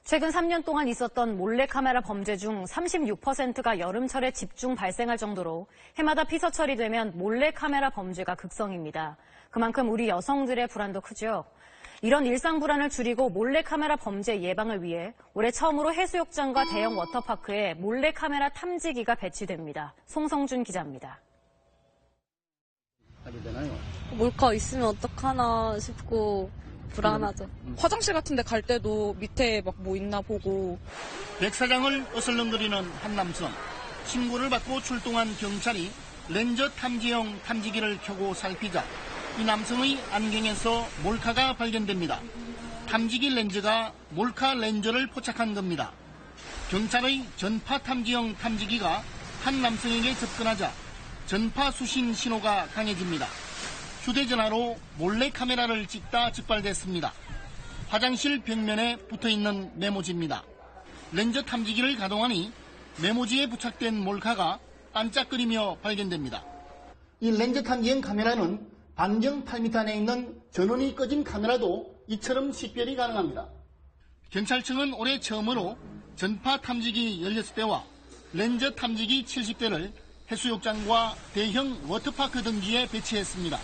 최근 3년 동안 있었던 몰래카메라 범죄 중 36%가 여름철에 집중 발생할 정도로 해마다 피서철이 되면 몰래카메라 범죄가 극성입니다. 그만큼 우리 여성들의 불안도 크죠. 이런 일상 불안을 줄이고 몰래카메라 범죄 예방을 위해 올해 처음으로 해수욕장과 대형 워터파크에 몰래카메라 탐지기가 배치됩니다. 송성준 기자입니다. 몰카 있으면 어떡하나 싶고 불안하죠. 화장실 같은 데 갈 때도 밑에 막 뭐 있나 보고. 백사장을 어슬렁거리는 한 남성. 신고를 받고 출동한 경찰이 렌저 탐지용 탐지기를 켜고 살피자 이 남성의 안경에서 몰카가 발견됩니다. 탐지기 렌즈가 몰카 렌즈를 포착한 겁니다. 경찰의 전파 탐지용 탐지기가 한 남성에게 접근하자 전파 수신 신호가 강해집니다. 휴대전화로 몰래카메라를 찍다 적발됐습니다. 화장실 벽면에 붙어있는 메모지입니다. 렌저 탐지기를 가동하니 메모지에 부착된 몰카가 반짝거리며 발견됩니다. 이 렌저 탐지용 카메라는 반경 8m 안에 있는 전원이 꺼진 카메라도 이처럼 식별이 가능합니다. 경찰청은 올해 처음으로 전파 탐지기 16대와 렌저 탐지기 70대를 해수욕장과 대형 워터파크 등지에 배치했습니다.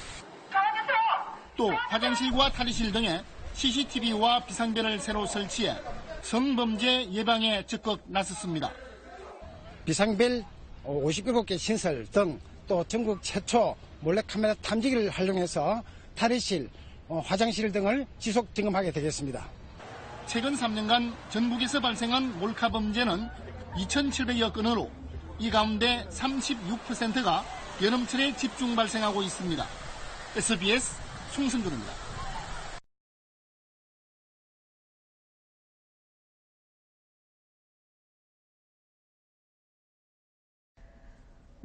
또 화장실과 탈의실 등에 CCTV와 비상벨을 새로 설치해 성범죄 예방에 적극 나섰습니다. 비상벨 57개 신설 등 또 전국 최초 몰래카메라 탐지기를 활용해서 탈의실, 화장실 등을 지속 점검하게 되겠습니다. 최근 3년간 전국에서 발생한 몰카 범죄는 2,700여 건으로 이 가운데 36%가 여름철에 집중 발생하고 있습니다. SBS 송승준입니다.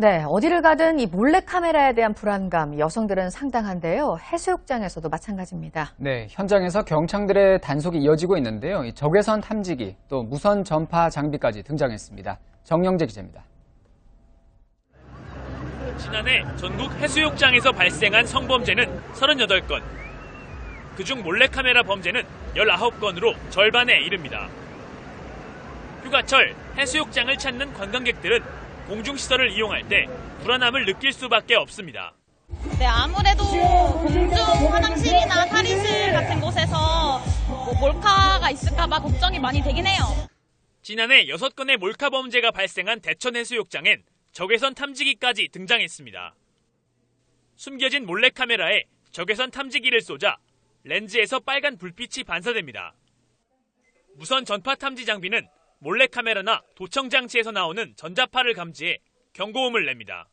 네, 어디를 가든 이 몰래카메라에 대한 불안감, 여성들은 상당한데요. 해수욕장에서도 마찬가지입니다. 네, 현장에서 경찰들의 단속이 이어지고 있는데요. 이 적외선 탐지기, 또 무선 전파 장비까지 등장했습니다. 정영재 기자입니다. 지난해 전국 해수욕장에서 발생한 성범죄는 38건. 그중 몰래카메라 범죄는 19건으로 절반에 이릅니다. 휴가철 해수욕장을 찾는 관광객들은 공중시설을 이용할 때 불안함을 느낄 수밖에 없습니다. 네, 아무래도 공중 화장실이나 탈의실 같은 곳에서 몰카가 있을까봐 걱정이 많이 되긴 해요. 지난해 6건의 몰카 범죄가 발생한 대천 해수욕장엔 적외선 탐지기까지 등장했습니다. 숨겨진 몰래카메라에 적외선 탐지기를 쏘자 렌즈에서 빨간 불빛이 반사됩니다. 무선 전파 탐지 장비는 몰래카메라나 도청 장치에서 나오는 전자파를 감지해 경고음을 냅니다.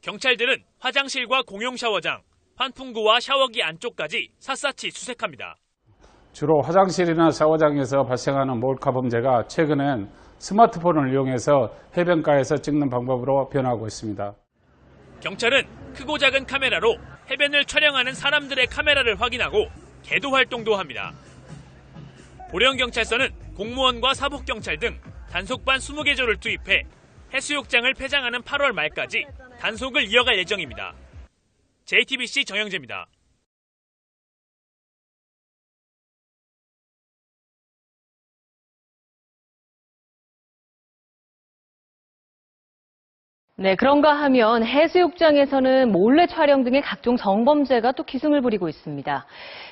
경찰들은 화장실과 공용 샤워장, 환풍구와 샤워기 안쪽까지 샅샅이 수색합니다. 주로 화장실이나 샤워장에서 발생하는 몰카 범죄가 최근엔 스마트폰을 이용해서 해변가에서 찍는 방법으로 변하고 있습니다. 경찰은 크고 작은 카메라로 해변을 촬영하는 사람들의 카메라를 확인하고 계도 활동도 합니다. 보령경찰서는 공무원과 사복경찰 등 단속반 20개 조를 투입해 해수욕장을 폐장하는 8월 말까지 단속을 이어갈 예정입니다. JTBC 정영재입니다. 네, 그런가 하면 해수욕장에서는 몰래 촬영 등의 각종 성범죄가 또 기승을 부리고 있습니다.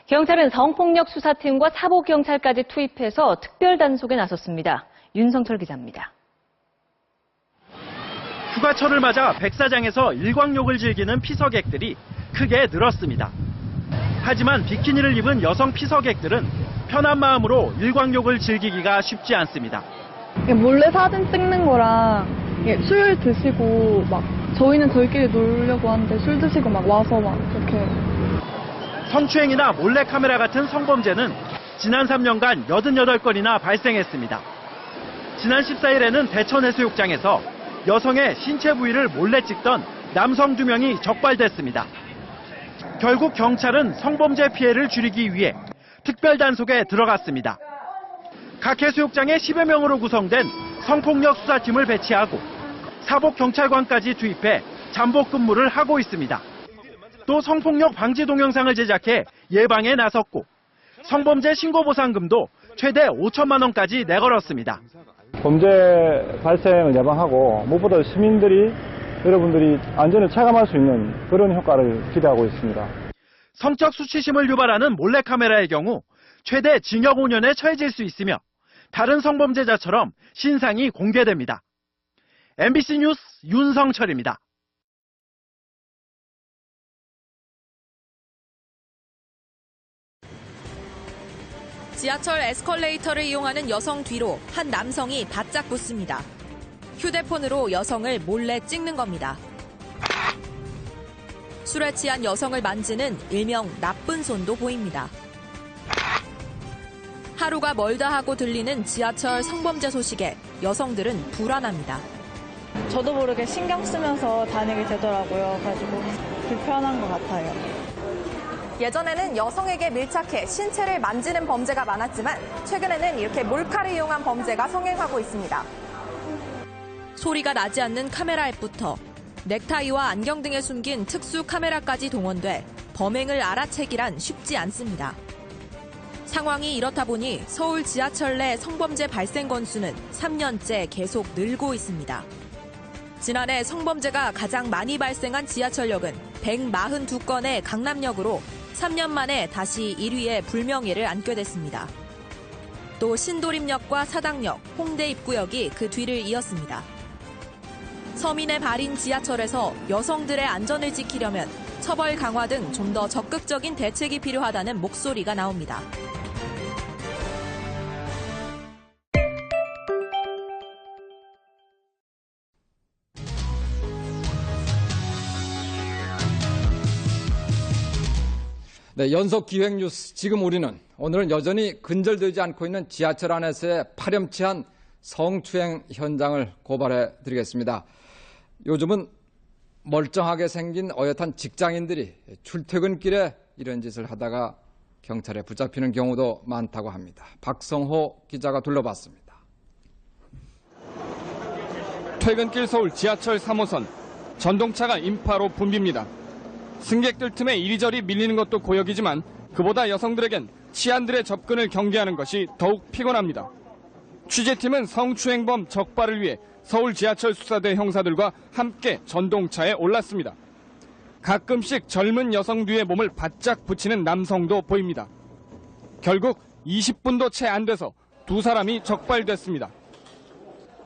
경찰은 성폭력 수사팀과 사복경찰까지 투입해서 특별 단속에 나섰습니다. 윤성철 기자입니다. 휴가철을 맞아 백사장에서 일광욕을 즐기는 피서객들이 크게 늘었습니다. 하지만 비키니를 입은 여성 피서객들은 편한 마음으로 일광욕을 즐기기가 쉽지 않습니다. 몰래 사진 찍는 거랑 술 드시고 막 저희는 저희끼리 놀려고 하는데 술 드시고 막 와서 막 그렇게 성추행이나 몰래카메라 같은 성범죄는 지난 3년간 88건이나 발생했습니다. 지난 14일에는 대천해수욕장에서 여성의 신체 부위를 몰래 찍던 남성 2명이 적발됐습니다. 결국 경찰은 성범죄 피해를 줄이기 위해 특별 단속에 들어갔습니다. 각 해수욕장에 10여 명으로 구성된 성폭력 수사팀을 배치하고 사복경찰관까지 투입해 잠복 근무를 하고 있습니다. 또 성폭력 방지 동영상을 제작해 예방에 나섰고 성범죄 신고 보상금도 최대 5천만 원까지 내걸었습니다. 범죄 발생을 예방하고 무엇보다 시민들이 여러분들이 안전을 체감할 수 있는 그런 효과를 기대하고 있습니다. 성적 수치심을 유발하는 몰래카메라의 경우 최대 징역 5년에 처해질 수 있으며 다른 성범죄자처럼 신상이 공개됩니다. MBC 뉴스 윤성철입니다. 지하철 에스컬레이터를 이용하는 여성 뒤로 한 남성이 바짝 붙습니다. 휴대폰으로 여성을 몰래 찍는 겁니다. 술에 취한 여성을 만지는 일명 나쁜 손도 보입니다. 하루가 멀다 하고 들리는 지하철 성범죄 소식에 여성들은 불안합니다. 저도 모르게 신경 쓰면서 다니게 되더라고요. 가지고 불편한 것 같아요. 예전에는 여성에게 밀착해 신체를 만지는 범죄가 많았지만 최근에는 이렇게 몰카를 이용한 범죄가 성행하고 있습니다. 소리가 나지 않는 카메라 앱부터 넥타이와 안경 등에 숨긴 특수 카메라까지 동원돼 범행을 알아채기란 쉽지 않습니다. 상황이 이렇다 보니 서울 지하철 내 성범죄 발생 건수는 3년째 계속 늘고 있습니다. 지난해 성범죄가 가장 많이 발생한 지하철역은 142건의 강남역으로 3년 만에 다시 1위의 불명예를 안게 됐습니다. 또 신도림역과 사당역, 홍대 입구역이 그 뒤를 이었습니다. 서민의 발인 지하철에서 여성들의 안전을 지키려면 처벌 강화 등 좀 더 적극적인 대책이 필요하다는 목소리가 나옵니다. 네, 연속 기획 뉴스. 지금 오늘은 여전히 근절되지 않고 있는 지하철 안에서의 파렴치한 성추행 현장을 고발해 드리겠습니다. 요즘은 멀쩡하게 생긴 어엿한 직장인들이 출퇴근길에 이런 짓을 하다가 경찰에 붙잡히는 경우도 많다고 합니다. 박성호 기자가 둘러봤습니다. 퇴근길 서울 지하철 3호선. 전동차가 인파로 붐빕니다. 승객들 틈에 이리저리 밀리는 것도 고역이지만 그보다 여성들에겐 치안들의 접근을 경계하는 것이 더욱 피곤합니다. 취재팀은 성추행범 적발을 위해 서울 지하철 수사대 형사들과 함께 전동차에 올랐습니다. 가끔씩 젊은 여성 뒤에 몸을 바짝 붙이는 남성도 보입니다. 결국 20분도 채 안 돼서 두 사람이 적발됐습니다.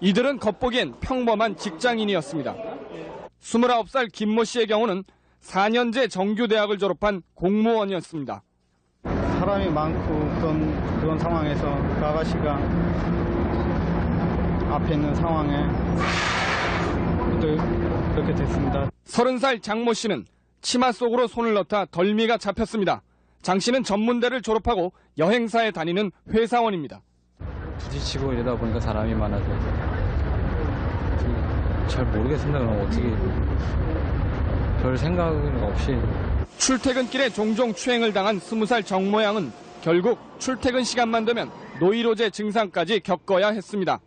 이들은 겉보기엔 평범한 직장인이었습니다. 29살 김모 씨의 경우는 4년제 정규대학을 졸업한 공무원이었습니다. 사람이 많고 그런 상황에서 그 아가씨가 앞에 있는 상황에 또 그렇게 됐습니다. 30살 장모 씨는 치마 속으로 손을 넣다 덜미가 잡혔습니다. 장 씨는 전문대를 졸업하고 여행사에 다니는 회사원입니다. 부딪히고 이러다 보니까 사람이 많아서 잘 모르겠습니다. 그럼 어떻게 별 생각은 없이. 출퇴근길에 종종 추행을 당한 20살 정모 양은 결국 출퇴근 시간만 되면 노이로제 증상까지 겪어야 했습니다.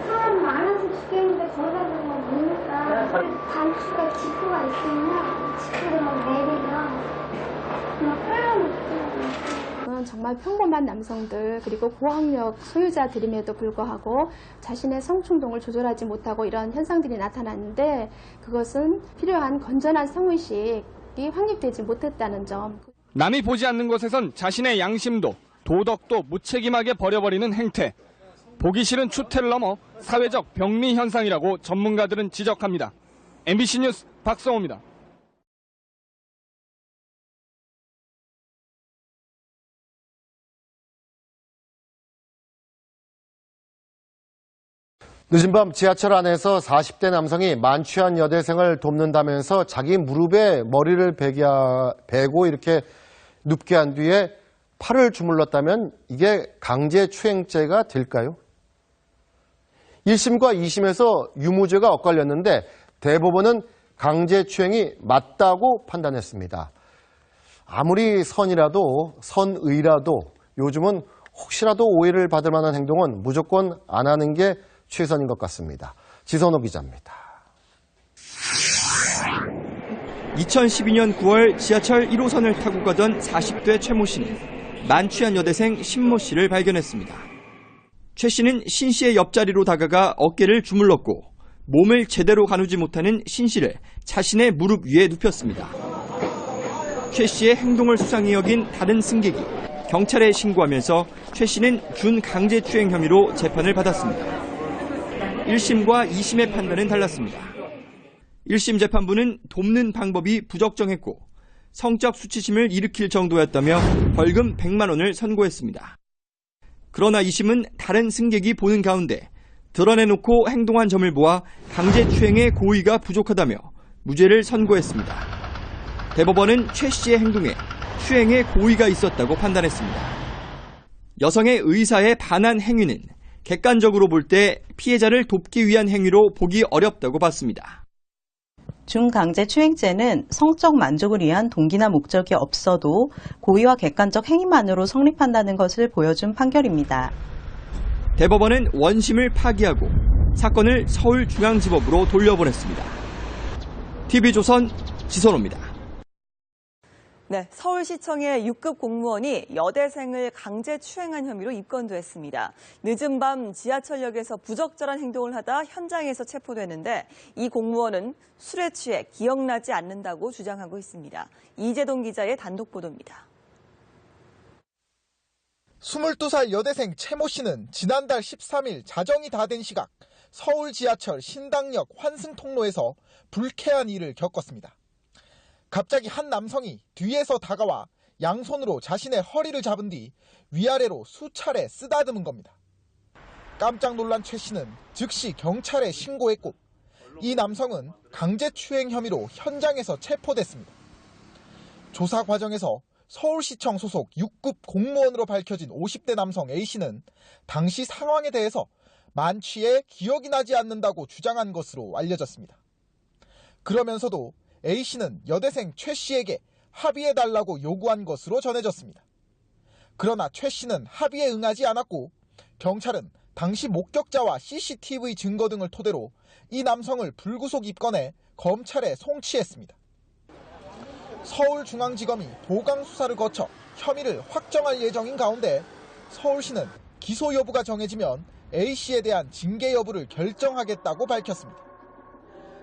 사람 많아서 죽겠는데 거기다 보면 미니까 단추가 지프가 있으면 지프를 막 내리면 막 끌어놓고. 정말 평범한 남성들 그리고 고학력 소유자들임에도 불구하고 자신의 성충동을 조절하지 못하고 이런 현상들이 나타났는데 그것은 필요한 건전한 성의식이 확립되지 못했다는 점. 남이 보지 않는 곳에선 자신의 양심도 도덕도 무책임하게 버려버리는 행태. 보기 싫은 추태를 넘어 사회적 병리 현상이라고 전문가들은 지적합니다. MBC 뉴스 박성호입니다. 늦은 밤 지하철 안에서 40대 남성이 만취한 여대생을 돕는다면서 자기 무릎에 머리를 베고 이렇게 눕게 한 뒤에 팔을 주물렀다면 이게 강제추행죄가 될까요? 1심과 2심에서 유무죄가 엇갈렸는데 대법원은 강제추행이 맞다고 판단했습니다. 아무리 선의라도 요즘은 혹시라도 오해를 받을 만한 행동은 무조건 안 하는 게 최선인 것 같습니다. 지선호 기자입니다. 2012년 9월 지하철 1호선을 타고 가던 40대 최모 씨는 만취한 여대생 신모 씨를 발견했습니다. 최 씨는 신 씨의 옆자리로 다가가 어깨를 주물렀고 몸을 제대로 가누지 못하는 신 씨를 자신의 무릎 위에 눕혔습니다. 최 씨의 행동을 수상히 여긴 다른 승객이 경찰에 신고하면서 최 씨는 준강제추행 혐의로 재판을 받았습니다. 1심과 2심의 판단은 달랐습니다. 1심 재판부는 돕는 방법이 부적정했고 성적 수치심을 일으킬 정도였다며 벌금 100만 원을 선고했습니다. 그러나 2심은 다른 승객이 보는 가운데 드러내놓고 행동한 점을 보아 강제추행의 고의가 부족하다며 무죄를 선고했습니다. 대법원은 최 씨의 행동에 추행의 고의가 있었다고 판단했습니다. 여성의 의사에 반한 행위는 객관적으로 볼 때 피해자를 돕기 위한 행위로 보기 어렵다고 봤습니다. 준강제추행죄는 성적 만족을 위한 동기나 목적이 없어도 고의와 객관적 행위만으로 성립한다는 것을 보여준 판결입니다. 대법원은 원심을 파기하고 사건을 서울중앙지법으로 돌려보냈습니다. TV조선 지선호입니다. 네, 서울시청의 6급 공무원이 여대생을 강제추행한 혐의로 입건됐습니다. 늦은 밤 지하철역에서 부적절한 행동을 하다 현장에서 체포됐는데 이 공무원은 술에 취해 기억나지 않는다고 주장하고 있습니다. 이재동 기자의 단독 보도입니다. 22살 여대생 최모 씨는 지난달 13일 자정이 다 된 시각 서울 지하철 신당역 환승통로에서 불쾌한 일을 겪었습니다. 갑자기 한 남성이 뒤에서 다가와 양손으로 자신의 허리를 잡은 뒤 위아래로 수차례 쓰다듬은 겁니다. 깜짝 놀란 최 씨는 즉시 경찰에 신고했고 이 남성은 강제추행 혐의로 현장에서 체포됐습니다. 조사 과정에서 서울시청 소속 6급 공무원으로 밝혀진 50대 남성 A씨는 당시 상황에 대해서 만취해 기억이 나지 않는다고 주장한 것으로 알려졌습니다. 그러면서도 A씨는 여대생 최 씨에게 합의해달라고 요구한 것으로 전해졌습니다. 그러나 최 씨는 합의에 응하지 않았고 경찰은 당시 목격자와 CCTV 증거 등을 토대로 이 남성을 불구속 입건해 검찰에 송치했습니다. 서울중앙지검이 도강 수사를 거쳐 혐의를 확정할 예정인 가운데 서울시는 기소 여부가 정해지면 A씨에 대한 징계 여부를 결정하겠다고 밝혔습니다.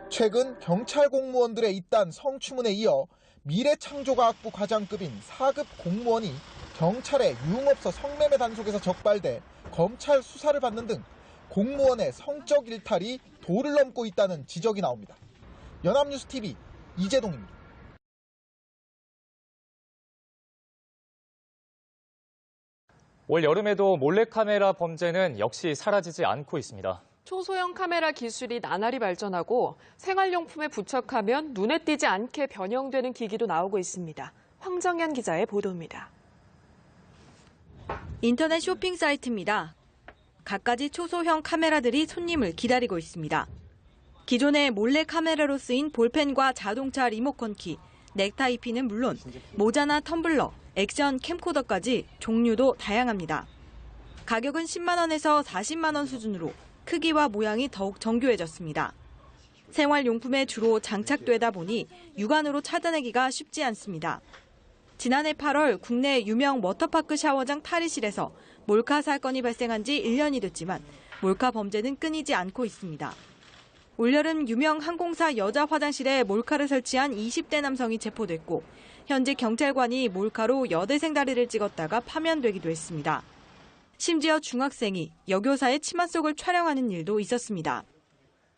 최근 경찰 공무원들의 잇단 성추문에 이어 미래창조과학부 과장급인 4급 공무원이 경찰의 유흥업소 성매매 단속에서 적발돼 검찰 수사를 받는 등 공무원의 성적 일탈이 도를 넘고 있다는 지적이 나옵니다. 연합뉴스TV 이재동입니다. 올 여름에도 몰래카메라 범죄는 역시 사라지지 않고 있습니다. 초소형 카메라 기술이 나날이 발전하고 생활용품에 부착하면 눈에 띄지 않게 변형되는 기기도 나오고 있습니다. 황정현 기자의 보도입니다. 인터넷 쇼핑 사이트입니다. 갖가지 초소형 카메라들이 손님을 기다리고 있습니다. 기존의 몰래 카메라로 쓰인 볼펜과 자동차 리모컨 키, 넥타이 핀은 물론 모자나 텀블러, 액션 캠코더까지 종류도 다양합니다. 가격은 10만 원에서 40만 원 수준으로 크기와 모양이 더욱 정교해졌습니다. 생활용품에 주로 장착되다 보니 육안으로 찾아내기가 쉽지 않습니다. 지난해 8월 국내 유명 워터파크 샤워장 탈의실에서 몰카 사건이 발생한 지 1년이 됐지만 몰카 범죄는 끊이지 않고 있습니다. 올여름 유명 항공사 여자 화장실에 몰카를 설치한 20대 남성이 체포됐고 현재 경찰관이 몰카로 여대생 다리를 찍었다가 파면되기도 했습니다. 심지어 중학생이 여교사의 치마 속을 촬영하는 일도 있었습니다.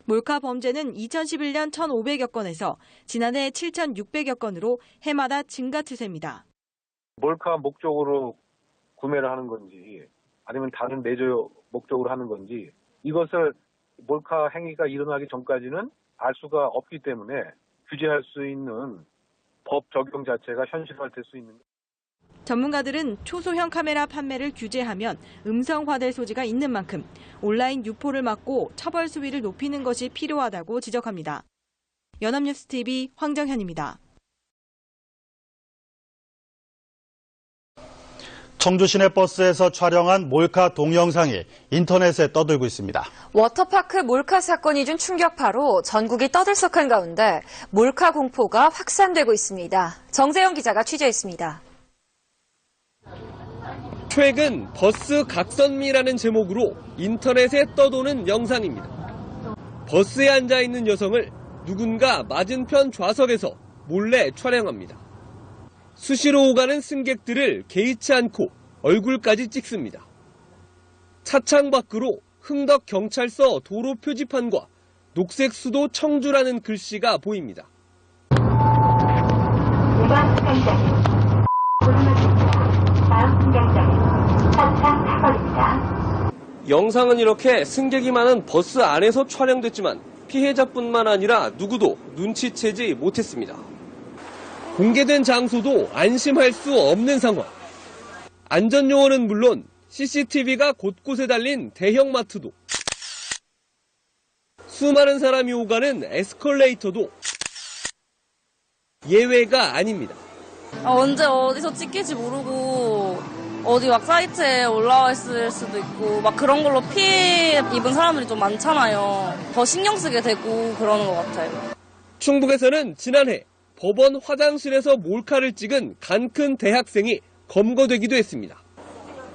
몰카 범죄는 2011년 1,500여 건에서 지난해 7,600여 건으로 해마다 증가 추세입니다. 몰카 목적으로 구매를 하는 건지 아니면 다른 내조 목적으로 하는 건지 이것을 몰카 행위가 일어나기 전까지는 알 수가 없기 때문에 규제할 수 있는 법 적용 자체가 현실화될 수 있는. 전문가들은 초소형 카메라 판매를 규제하면 음성화될 소지가 있는 만큼 온라인 유포를 막고 처벌 수위를 높이는 것이 필요하다고 지적합니다. 연합뉴스TV 황정현입니다. 청주 시내버스에서 촬영한 몰카 동영상이 인터넷에 떠들고 있습니다. 워터파크 몰카 사건이 준 충격파로 전국이 떠들썩한 가운데 몰카 공포가 확산되고 있습니다. 정세영 기자가 취재했습니다. 최근 버스 각선미라는 제목으로 인터넷에 떠도는 영상입니다. 버스에 앉아있는 여성을 누군가 맞은편 좌석에서 몰래 촬영합니다. 수시로 오가는 승객들을 개의치 않고 얼굴까지 찍습니다. 차창 밖으로 흥덕경찰서 도로 표지판과 녹색 수도 청주라는 글씨가 보입니다. 이번 승강장은 다음 승강장은 차창 4번입니다. 영상은 이렇게 승객이 많은 버스 안에서 촬영됐지만 피해자뿐만 아니라 누구도 눈치채지 못했습니다. 공개된 장소도 안심할 수 없는 상황. 안전요원은 물론 CCTV가 곳곳에 달린 대형마트도, 수많은 사람이 오가는 에스컬레이터도 예외가 아닙니다. 언제 어디서 찍힐지 모르고 어디 막 사이트에 올라와 있을 수도 있고 막 그런 걸로 피해 입은 사람들이 좀 많잖아요. 더 신경 쓰게 되고 그러는 것 같아요. 충북에서는 지난해 법원 화장실에서 몰카를 찍은 간큰 대학생이 검거되기도 했습니다.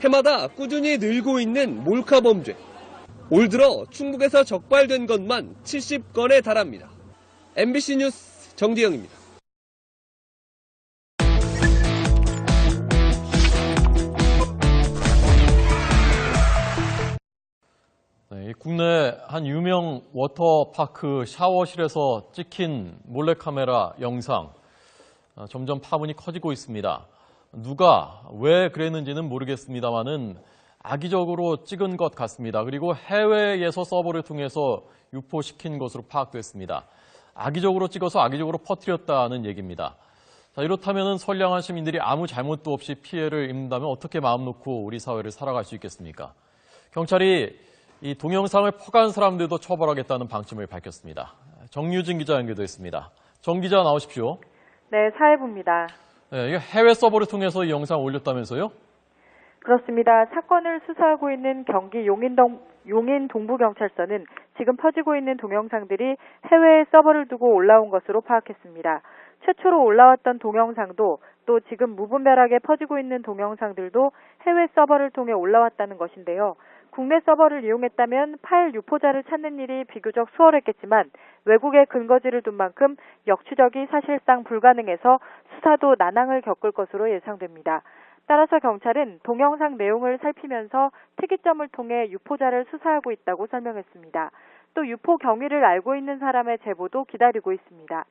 해마다 꾸준히 늘고 있는 몰카 범죄. 올 들어 충북에서 적발된 것만 70건에 달합니다. MBC 뉴스 정지영입니다. 네, 국내 한 유명 워터파크 샤워실에서 찍힌 몰래카메라 영상 점점 파문이 커지고 있습니다. 누가 왜 그랬는지는 모르겠습니다만은 악의적으로 찍은 것 같습니다. 그리고 해외에서 서버를 통해서 유포시킨 것으로 파악됐습니다. 악의적으로 찍어서 악의적으로 퍼뜨렸다는 얘기입니다. 자, 이렇다면 선량한 시민들이 아무 잘못도 없이 피해를 입는다면 어떻게 마음 놓고 우리 사회를 살아갈 수 있겠습니까? 경찰이 이 동영상을 퍼간 사람들도 처벌하겠다는 방침을 밝혔습니다. 정유진 기자 연결됐습니다. 정 기자 나오십시오. 네, 사회부입니다. 네, 해외 서버를 통해서 이 영상 올렸다면서요? 그렇습니다. 사건을 수사하고 있는 경기 용인 동부경찰서는 지금 퍼지고 있는 동영상들이 해외 서버를 두고 올라온 것으로 파악했습니다. 최초로 올라왔던 동영상도 또 지금 무분별하게 퍼지고 있는 동영상들도 해외 서버를 통해 올라왔다는 것인데요. 국내 서버를 이용했다면 파일 유포자를 찾는 일이 비교적 수월했겠지만 외국에 근거지를 둔 만큼 역추적이 사실상 불가능해서 수사도 난항을 겪을 것으로 예상됩니다. 따라서 경찰은 동영상 내용을 살피면서 특이점을 통해 유포자를 수사하고 있다고 설명했습니다. 또 유포 경위를 알고 있는 사람의 제보도 기다리고 있습니다.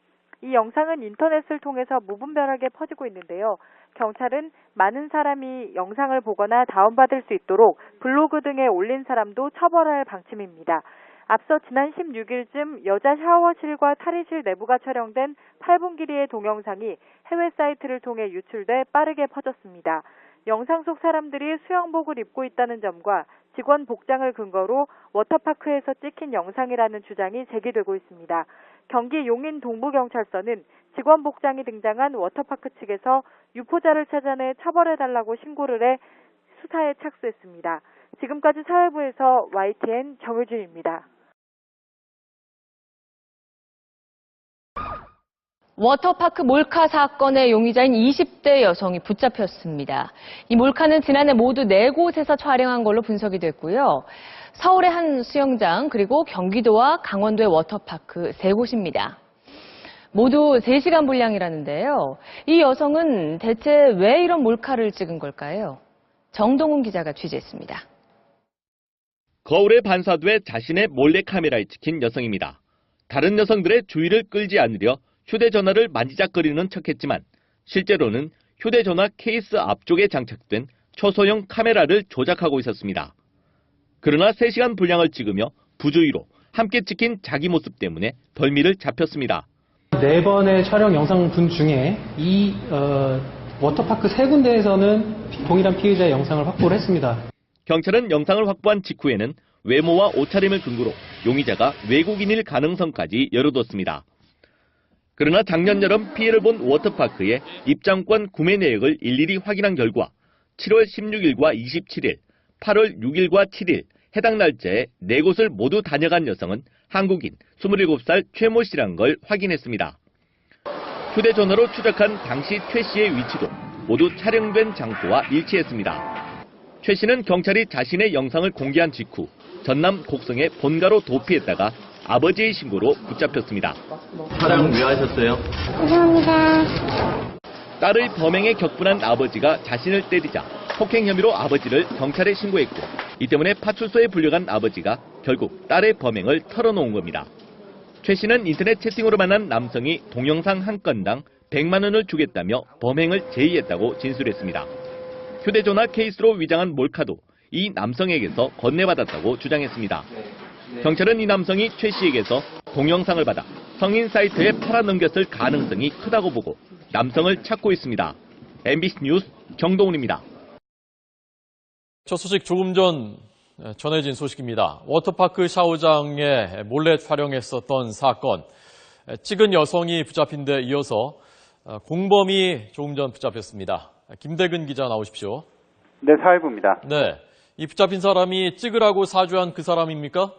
이 영상은 인터넷을 통해서 무분별하게 퍼지고 있는데요. 경찰은 많은 사람이 영상을 보거나 다운받을 수 있도록 블로그 등에 올린 사람도 처벌할 방침입니다. 앞서 지난 16일쯤 여자 샤워실과 탈의실 내부가 촬영된 8분 길이의 동영상이 해외 사이트를 통해 유출돼 빠르게 퍼졌습니다. 영상 속 사람들이 수영복을 입고 있다는 점과 직원 복장을 근거로 워터파크에서 찍힌 영상이라는 주장이 제기되고 있습니다. 경기 용인 동부경찰서는 직원 복장이 등장한 워터파크 측에서 유포자를 찾아내 처벌해달라고 신고를 해 수사에 착수했습니다. 지금까지 사회부에서 YTN 정유진입니다. 워터파크 몰카 사건의 용의자인 20대 여성이 붙잡혔습니다. 이 몰카는 지난해 모두 4곳에서 촬영한 걸로 분석이 됐고요. 서울의 한 수영장 그리고 경기도와 강원도의 워터파크 3곳입니다. 모두 3시간 분량이라는데요. 이 여성은 대체 왜 이런 몰카를 찍은 걸까요? 정동훈 기자가 취재했습니다. 거울에 반사돼 자신의 몰래카메라에 찍힌 여성입니다. 다른 여성들의 주의를 끌지 않으려 휴대전화를 만지작거리는 척했지만 실제로는 휴대전화 케이스 앞쪽에 장착된 초소형 카메라를 조작하고 있었습니다. 그러나 3시간 분량을 찍으며 부주의로 함께 찍힌 자기 모습 때문에 벌미를 잡혔습니다. 4번의 촬영 영상분 중에 이 워터파크 3군데에서는 동일한 피해자의 영상을 확보를 했습니다. 경찰은 영상을 확보한 직후에는 외모와 옷차림을 근거로 용의자가 외국인일 가능성까지 열어뒀습니다. 그러나 작년 여름 피해를 본 워터파크의 입장권 구매 내역을 일일이 확인한 결과 7월 16일과 27일, 8월 6일과 7일 해당 날짜에 4곳을 모두 다녀간 여성은 한국인 27살 최모 씨란 걸 확인했습니다. 휴대전화로 추적한 당시 최 씨의 위치도 모두 촬영된 장소와 일치했습니다. 최 씨는 경찰이 자신의 영상을 공개한 직후 전남 곡성의 본가로 도피했다가 아버지의 신고로 붙잡혔습니다. 촬영 왜 하셨어요? 죄송합니다. 딸의 범행에 격분한 아버지가 자신을 때리자 폭행 혐의로 아버지를 경찰에 신고했고 이 때문에 파출소에 불려간 아버지가 결국 딸의 범행을 털어놓은 겁니다. 최 씨는 인터넷 채팅으로 만난 남성이 동영상 한 건당 100만 원을 주겠다며 범행을 제의했다고 진술했습니다. 휴대전화 케이스로 위장한 몰카도 이 남성에게서 건네받았다고 주장했습니다. 경찰은 이 남성이 최 씨에게서 동영상을 받아 성인 사이트에 팔아넘겼을 가능성이 크다고 보고 남성을 찾고 있습니다. MBC 뉴스 정동훈입니다. 첫 소식 조금 전 전해진 소식입니다. 워터파크 샤워장에 몰래 촬영했었던 사건. 찍은 여성이 붙잡힌 데 이어서 공범이 조금 전 붙잡혔습니다. 김대근 기자 나오십시오. 네, 사회부입니다. 네, 이 붙잡힌 사람이 찍으라고 사주한 그 사람입니까?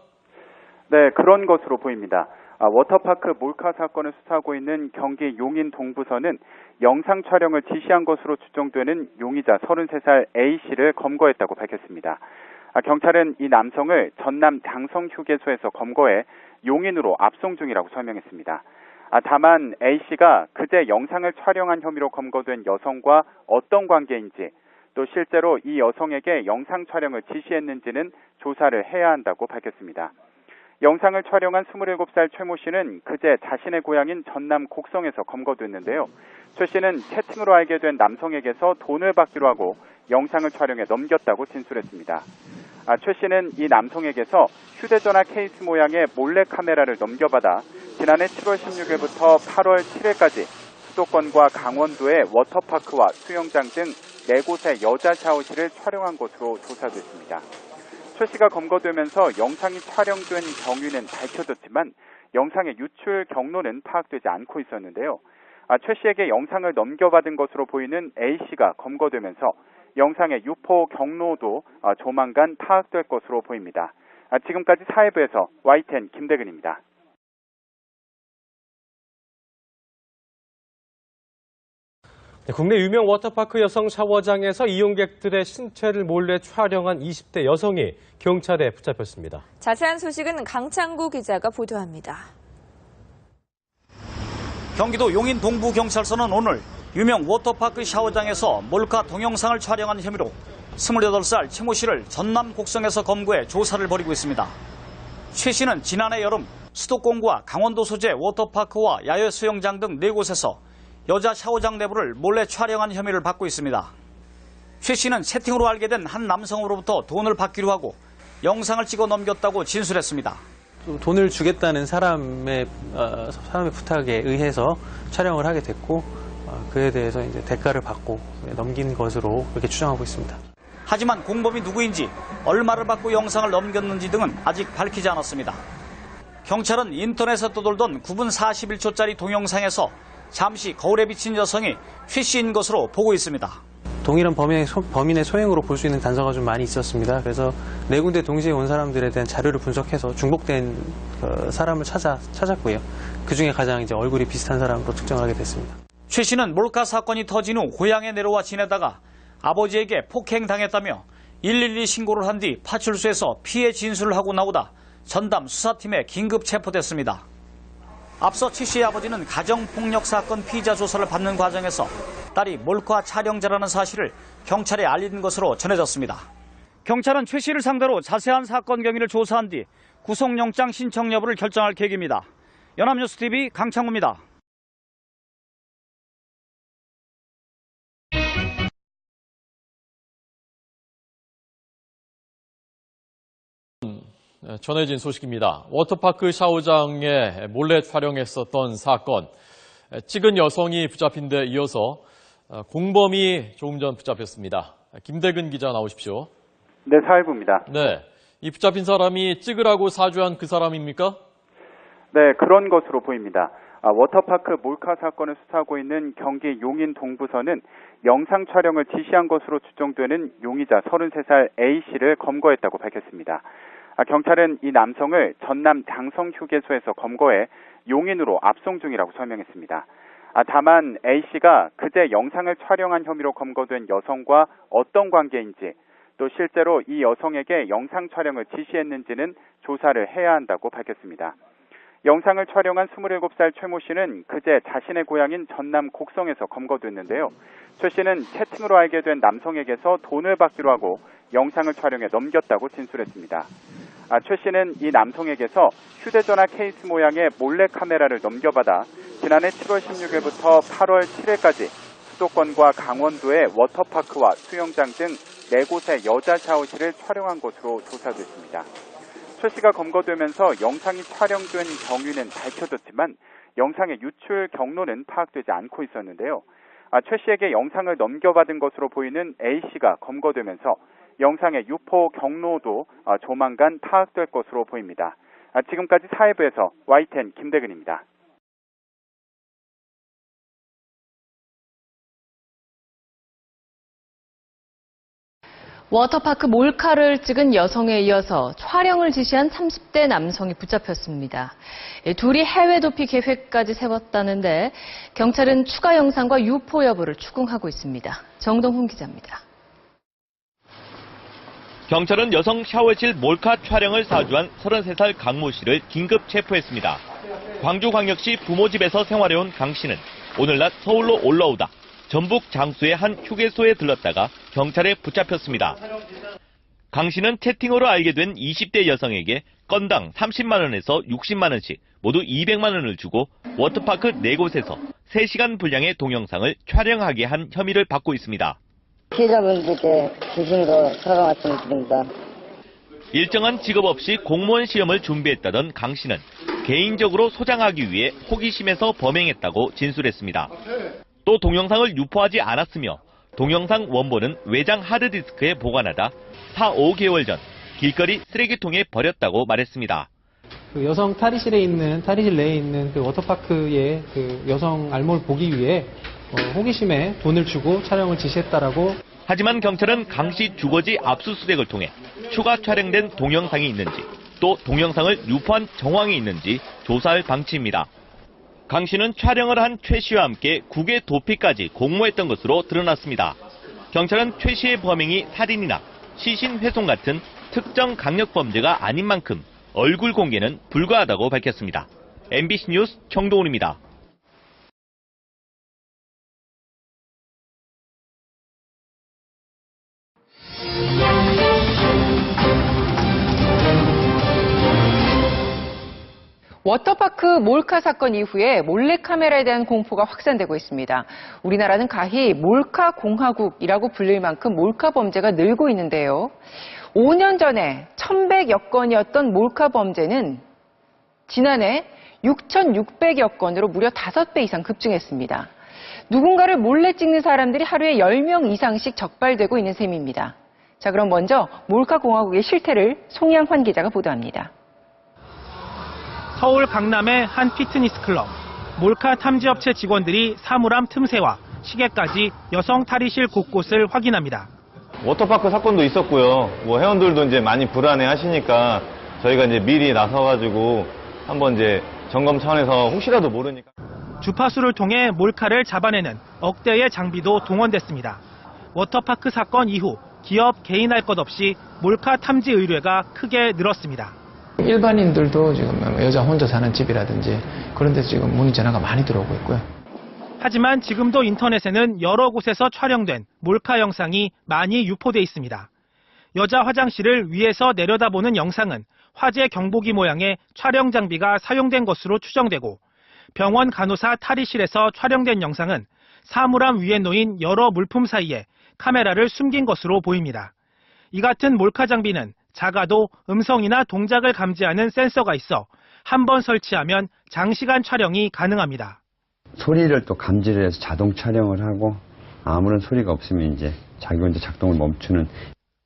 네, 그런 것으로 보입니다. 워터파크 몰카 사건을 수사하고 있는 경기 용인 동부서는 영상 촬영을 지시한 것으로 추정되는 용의자 33살 A씨를 검거했다고 밝혔습니다. 경찰은 이 남성을 전남 장성휴게소에서 검거해 용인으로 압송 중이라고 설명했습니다. 다만 A씨가 그제 영상을 촬영한 혐의로 검거된 여성과 어떤 관계인지 또 실제로 이 여성에게 영상 촬영을 지시했는지는 조사를 해야 한다고 밝혔습니다. 영상을 촬영한 27살 최모 씨는 그제 자신의 고향인 전남 곡성에서 검거됐는데요. 최 씨는 채팅으로 알게 된 남성에게서 돈을 받기로 하고 영상을 촬영해 넘겼다고 진술했습니다. 최 씨는 이 남성에게서 휴대전화 케이스 모양의 몰래카메라를 넘겨받아 지난해 7월 16일부터 8월 7일까지 수도권과 강원도의 워터파크와 수영장 등 4곳의 여자 샤워실을 촬영한 것으로 조사됐습니다. 최 씨가 검거되면서 영상이 촬영된 경위는 밝혀졌지만 영상의 유출 경로는 파악되지 않고 있었는데요. 최 씨에게 영상을 넘겨받은 것으로 보이는 A 씨가 검거되면서 영상의 유포 경로도 조만간 파악될 것으로 보입니다. 지금까지 사회부에서 YTN 김대근입니다. 국내 유명 워터파크 여성 샤워장에서 이용객들의 신체를 몰래 촬영한 20대 여성이 경찰에 붙잡혔습니다. 자세한 소식은 강창구 기자가 보도합니다. 경기도 용인 동부경찰서는 오늘 유명 워터파크 샤워장에서 몰카 동영상을 촬영한 혐의로 28살 최모 씨를 전남 곡성에서 검거해 조사를 벌이고 있습니다. 최 씨는 지난해 여름 수도권과 강원도 소재 워터파크와 야외 수영장 등 4곳에서 여자 샤워장 내부를 몰래 촬영한 혐의를 받고 있습니다. 최 씨는 채팅으로 알게 된 한 남성으로부터 돈을 받기로 하고 영상을 찍어 넘겼다고 진술했습니다. 돈을 주겠다는 사람의 부탁에 의해서 촬영을 하게 됐고 그에 대해서 이제 대가를 받고 넘긴 것으로 그렇게 추정하고 있습니다. 하지만 공범이 누구인지 얼마를 받고 영상을 넘겼는지 등은 아직 밝히지 않았습니다. 경찰은 인터넷에 떠돌던 9분 41초짜리 동영상에서 잠시 거울에 비친 여성이 최 씨인 것으로 보고 있습니다. 동일한 범인의 소행으로 볼 수 있는 단서가 좀 많이 있었습니다. 그래서 4군데 동시에 온 사람들에 대한 자료를 분석해서 중복된 사람을 찾았고요. 그중에 가장 이제 얼굴이 비슷한 사람으로 특정을 하게 됐습니다. 최 씨는 몰카 사건이 터진 후 고향에 내려와 지내다가 아버지에게 폭행당했다며 112 신고를 한 뒤 파출소에서 피해 진술을 하고 나오다 전담 수사팀에 긴급 체포됐습니다. 앞서 최 씨의 아버지는 가정폭력 사건 피의자 조사를 받는 과정에서 딸이 몰카 촬영자라는 사실을 경찰에 알린 것으로 전해졌습니다. 경찰은 최 씨를 상대로 자세한 사건 경위를 조사한 뒤 구속영장 신청 여부를 결정할 계획입니다. 연합뉴스TV 강창구입니다. 전해진 소식입니다. 워터파크 샤워장에 몰래 촬영했었던 사건. 찍은 여성이 붙잡힌 데 이어서 공범이 조금 전 붙잡혔습니다. 김대근 기자 나오십시오. 네, 사회부입니다. 네, 이 붙잡힌 사람이 찍으라고 사주한 그 사람입니까? 네, 그런 것으로 보입니다. 워터파크 몰카 사건을 수사하고 있는 경기 용인 동부서는 영상 촬영을 지시한 것으로 추정되는 용의자 33살 A씨를 검거했다고 밝혔습니다. 경찰은 이 남성을 전남 장성휴게소에서 검거해 용인으로 압송 중이라고 설명했습니다. 다만 A씨가 그제 영상을 촬영한 혐의로 검거된 여성과 어떤 관계인지 또 실제로 이 여성에게 영상 촬영을 지시했는지는 조사를 해야 한다고 밝혔습니다. 영상을 촬영한 27살 최모 씨는 그제 자신의 고향인 전남 곡성에서 검거됐는데요. 최 씨는 채팅으로 알게 된 남성에게서 돈을 받기로 하고 영상을 촬영해 넘겼다고 진술했습니다. 최 씨는 이 남성에게서 휴대전화 케이스 모양의 몰래카메라를 넘겨받아 지난해 7월 16일부터 8월 7일까지 수도권과 강원도의 워터파크와 수영장 등 4곳의 여자 샤워실을 촬영한 것으로 조사됐습니다. 최 씨가 검거되면서 영상이 촬영된 경위는 밝혀졌지만 영상의 유출 경로는 파악되지 않고 있었는데요. 최 씨에게 영상을 넘겨받은 것으로 보이는 A씨가 검거되면서 영상의 유포 경로도 조만간 파악될 것으로 보입니다. 지금까지 사회부에서 YTN 김대근입니다. 워터파크 몰카를 찍은 여성에 이어서 촬영을 지시한 30대 남성이 붙잡혔습니다. 둘이 해외 도피 계획까지 세웠다는데 경찰은 추가 영상과 유포 여부를 추궁하고 있습니다. 정동훈 기자입니다. 경찰은 여성 샤워실 몰카 촬영을 사주한 33살 강모 씨를 긴급 체포했습니다. 광주광역시 부모집에서 생활해온 강 씨는 오늘 낮 서울로 올라오다 전북 장수의 한 휴게소에 들렀다가 경찰에 붙잡혔습니다. 강 씨는 채팅으로 알게 된 20대 여성에게 건당 30만 원에서 60만 원씩 모두 200만 원을 주고 워터파크 4곳에서 3시간 분량의 동영상을 촬영하게 한 혐의를 받고 있습니다. 피해자분들께 진심으로 사과 말씀드립니다. 일정한 직업 없이 공무원 시험을 준비했다던 강 씨는 개인적으로 소장하기 위해 호기심에서 범행했다고 진술했습니다. 또 동영상을 유포하지 않았으며 동영상 원본은 외장 하드디스크에 보관하다 4-5개월 전 길거리 쓰레기통에 버렸다고 말했습니다. 그 여성 탈의실 내에 있는 그 워터파크의 그 여성 알몸을 보기 위해 호기심에 돈을 주고 촬영을 지시했다라고. 하지만 경찰은 강 씨 주거지 압수수색을 통해 추가 촬영된 동영상이 있는지 또 동영상을 유포한 정황이 있는지 조사할 방침입니다. 강 씨는 촬영을 한 최 씨와 함께 국외 도피까지 공모했던 것으로 드러났습니다. 경찰은 최 씨의 범행이 살인이나 시신 훼손 같은 특정 강력범죄가 아닌 만큼 얼굴 공개는 불가하다고 밝혔습니다. MBC 뉴스 정동훈입니다. 워터파크 몰카 사건 이후에 몰래카메라에 대한 공포가 확산되고 있습니다. 우리나라는 가히 몰카 공화국이라고 불릴 만큼 몰카 범죄가 늘고 있는데요. 5년 전에 1,100여 건이었던 몰카 범죄는 지난해 6,600여 건으로 무려 5배 이상 급증했습니다. 누군가를 몰래 찍는 사람들이 하루에 10명 이상씩 적발되고 있는 셈입니다. 자, 그럼 먼저 몰카 공화국의 실태를 송양환 기자가 보도합니다. 서울 강남의 한 피트니스 클럽. 몰카 탐지업체 직원들이 사물함 틈새와 시계까지 여성 탈의실 곳곳을 확인합니다. 워터파크 사건도 있었고요. 회원들도 이제 많이 불안해 하시니까 저희가 이제 미리 나서가지고 한번 이제 점검 차원에서 혹시라도 모르니까. 주파수를 통해 몰카를 잡아내는 억대의 장비도 동원됐습니다. 워터파크 사건 이후 기업 개인 할 것 없이 몰카 탐지 의뢰가 크게 늘었습니다. 일반인들도 지금 여자 혼자 사는 집이라든지 그런 데서 지금 문의 전화가 많이 들어오고 있고요. 하지만 지금도 인터넷에는 여러 곳에서 촬영된 몰카 영상이 많이 유포돼 있습니다. 여자 화장실을 위에서 내려다보는 영상은 화재 경보기 모양의 촬영 장비가 사용된 것으로 추정되고 병원 간호사 탈의실에서 촬영된 영상은 사물함 위에 놓인 여러 물품 사이에 카메라를 숨긴 것으로 보입니다. 이 같은 몰카 장비는 작아도 음성이나 동작을 감지하는 센서가 있어 한 번 설치하면 장시간 촬영이 가능합니다. 소리를 또 감지를 해서 자동 촬영을 하고 아무런 소리가 없으면 이제 자기 혼자 작동을 멈추는.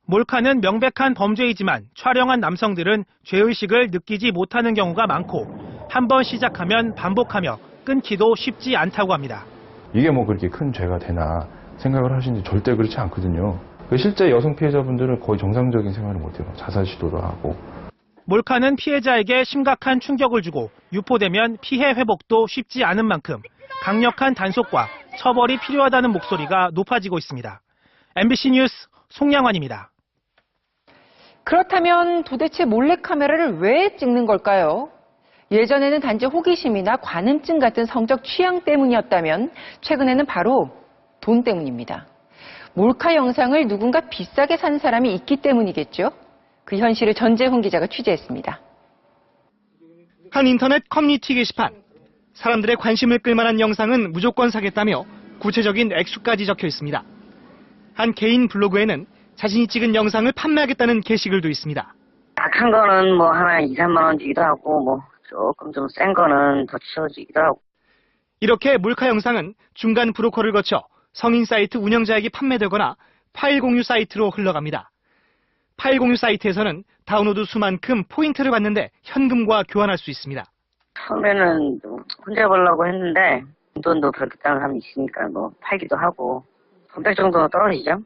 몰카는 명백한 범죄이지만 촬영한 남성들은 죄의식을 느끼지 못하는 경우가 많고 한 번 시작하면 반복하며 끊기도 쉽지 않다고 합니다. 이게 뭐 그렇게 큰 죄가 되나 생각을 하시는지 절대 그렇지 않거든요. 실제 여성 피해자분들은 거의 정상적인 생활을 못해요. 자살 시도도 하고. 몰카는 피해자에게 심각한 충격을 주고 유포되면 피해 회복도 쉽지 않은 만큼 강력한 단속과 처벌이 필요하다는 목소리가 높아지고 있습니다. MBC 뉴스 송양환입니다. 그렇다면 도대체 몰래카메라를 왜 찍는 걸까요? 예전에는 단지 호기심이나 관음증 같은 성적 취향 때문이었다면 최근에는 바로 돈 때문입니다. 몰카 영상을 누군가 비싸게 산 사람이 있기 때문이겠죠? 그 현실을 전재훈 기자가 취재했습니다. 한 인터넷 커뮤니티 게시판. 사람들의 관심을 끌만한 영상은 무조건 사겠다며 구체적인 액수까지 적혀 있습니다. 한 개인 블로그에는 자신이 찍은 영상을 판매하겠다는 게시글도 있습니다. 약한 거는 뭐 하나에 2, 3만 원 주기도 하고 뭐 조금 좀 센 거는 더 치워주기도 하고. 이렇게 몰카 영상은 중간 브로커를 거쳐 성인 사이트 운영자에게 판매되거나 파일 공유 사이트로 흘러갑니다. 파일 공유 사이트에서는 다운로드 수만큼 포인트를 받는데 현금과 교환할 수 있습니다. 처음에는 혼자 보려고 했는데 돈도 그렇게 따는 사람이 있으니까 뭐 팔기도 하고 300 정도 떨어지죠.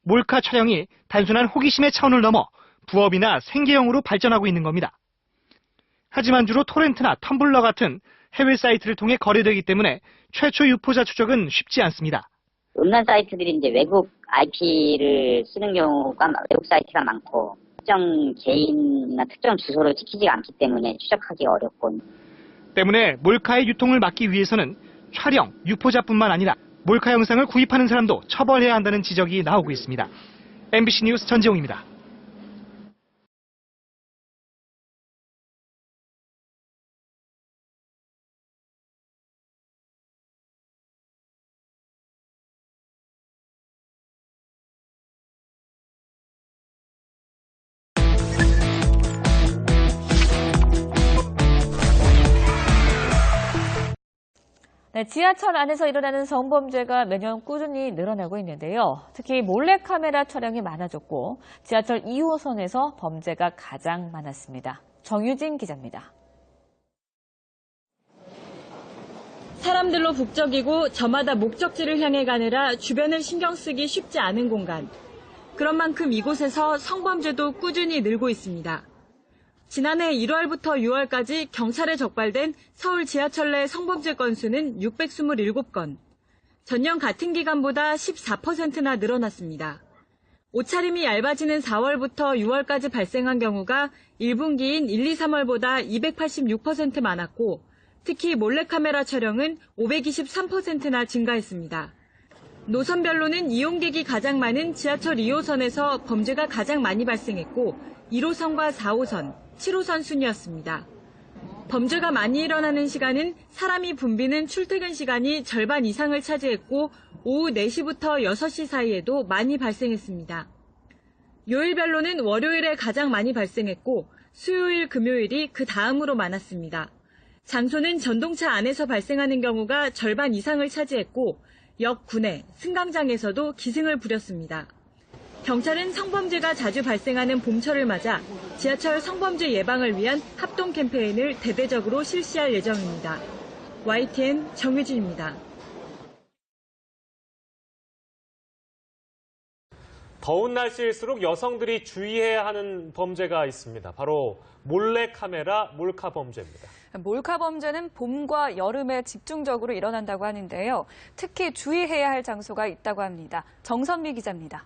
몰카 촬영이 단순한 호기심의 차원을 넘어 부업이나 생계형으로 발전하고 있는 겁니다. 하지만 주로 토렌트나 텀블러 같은 해외 사이트를 통해 거래되기 때문에 최초 유포자 추적은 쉽지 않습니다. 온라인 사이트들이 이제 외국 IP를 쓰는 경우가 외국 사이트가 많고 특정 개인이나 특정 주소를 지키지가 않기 때문에 추적하기 어렵고. 때문에 몰카의 유통을 막기 위해서는 촬영, 유포자뿐만 아니라 몰카 영상을 구입하는 사람도 처벌해야 한다는 지적이 나오고 있습니다. MBC 뉴스 전재웅입니다. 네, 지하철 안에서 일어나는 성범죄가 매년 꾸준히 늘어나고 있는데요. 특히 몰래카메라 촬영이 많아졌고 지하철 2호선에서 범죄가 가장 많았습니다. 정유진 기자입니다. 사람들로 북적이고 저마다 목적지를 향해 가느라 주변을 신경 쓰기 쉽지 않은 공간. 그런 만큼 이곳에서 성범죄도 꾸준히 늘고 있습니다. 지난해 1월부터 6월까지 경찰에 적발된 서울 지하철 내 성범죄 건수는 627건. 전년 같은 기간보다 14%나 늘어났습니다. 옷차림이 얇아지는 4월부터 6월까지 발생한 경우가 1분기인 1, 2, 3월보다 286% 많았고 특히 몰래카메라 촬영은 523%나 증가했습니다. 노선별로는 이용객이 가장 많은 지하철 2호선에서 범죄가 가장 많이 발생했고 1호선과 4호선, 7호선 순이었습니다. 범죄가 많이 일어나는 시간은 사람이 붐비는 출퇴근 시간이 절반 이상을 차지했고 오후 4시부터 6시 사이에도 많이 발생했습니다. 요일별로는 월요일에 가장 많이 발생했고 수요일, 금요일이 그 다음으로 많았습니다. 장소는 전동차 안에서 발생하는 경우가 절반 이상을 차지했고 역, 구내, 승강장에서도 기승을 부렸습니다. 경찰은 성범죄가 자주 발생하는 봄철을 맞아 지하철 성범죄 예방을 위한 합동 캠페인을 대대적으로 실시할 예정입니다. YTN 정유진입니다. 더운 날씨일수록 여성들이 주의해야 하는 범죄가 있습니다. 바로 몰래카메라 몰카 범죄입니다. 몰카 범죄는 봄과 여름에 집중적으로 일어난다고 하는데요. 특히 주의해야 할 장소가 있다고 합니다. 정선미 기자입니다.